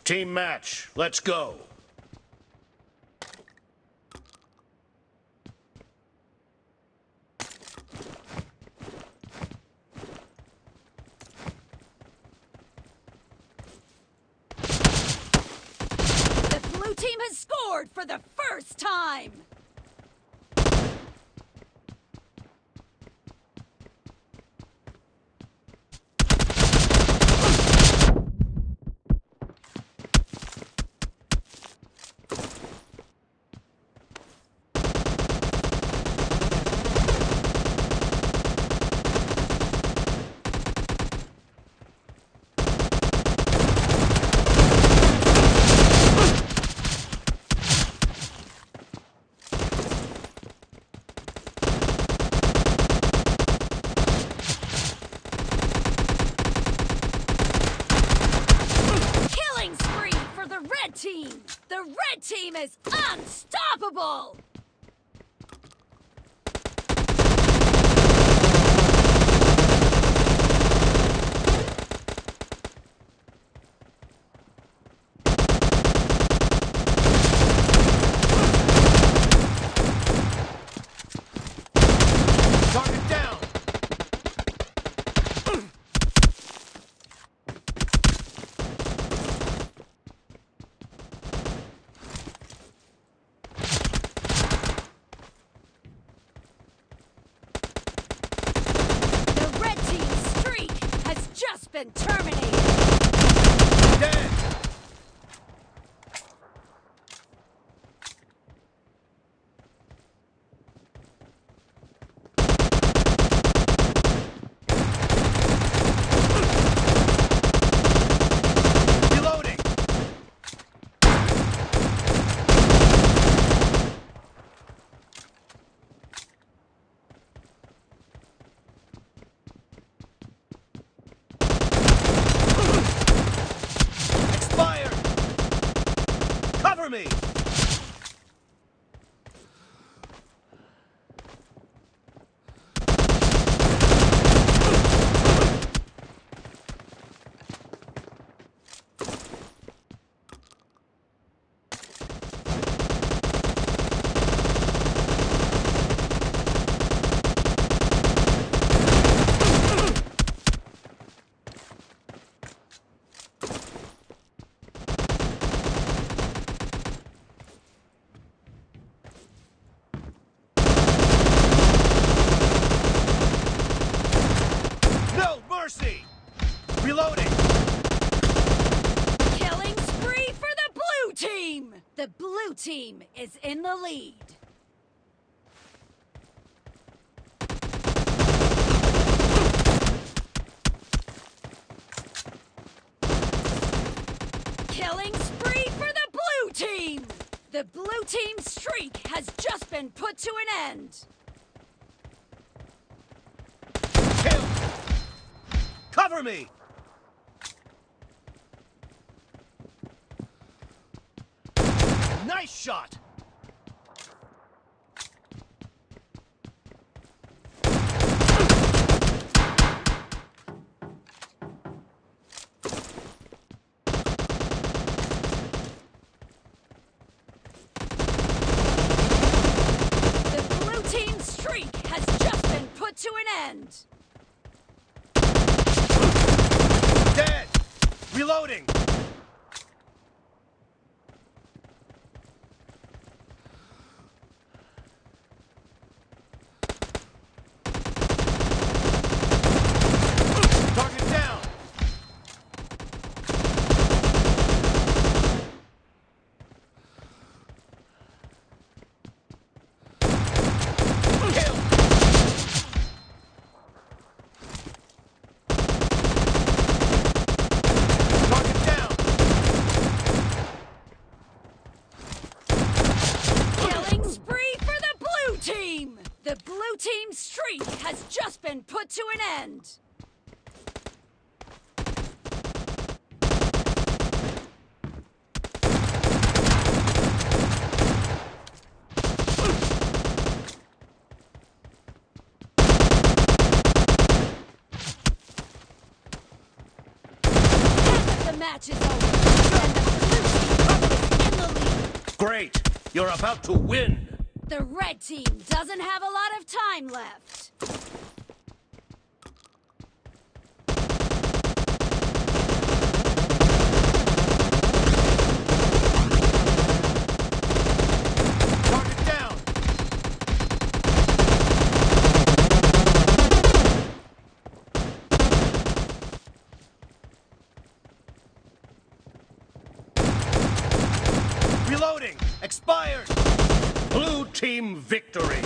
Team match, let's go. The blue team has scored for the first time! The red team is unstoppable! Target down! Been terminated. Dead. Reloading. Cover me! Reloading! Killing spree for the blue team! The blue team is in the lead. Killing spree for the blue team! The blue team's streak has just been put to an end. Kill! Cover me! Nice shot! The blue team's streak has just been put to an end. Dead! Reloading! Target down! Kill! Target down! Killing spree for the blue team! The blue team's streak has just been put to an end. The match is over, and the Great! You're about to win! The red team doesn't have a lot of time left. Target down! Reloading! Expired! Blue team victory!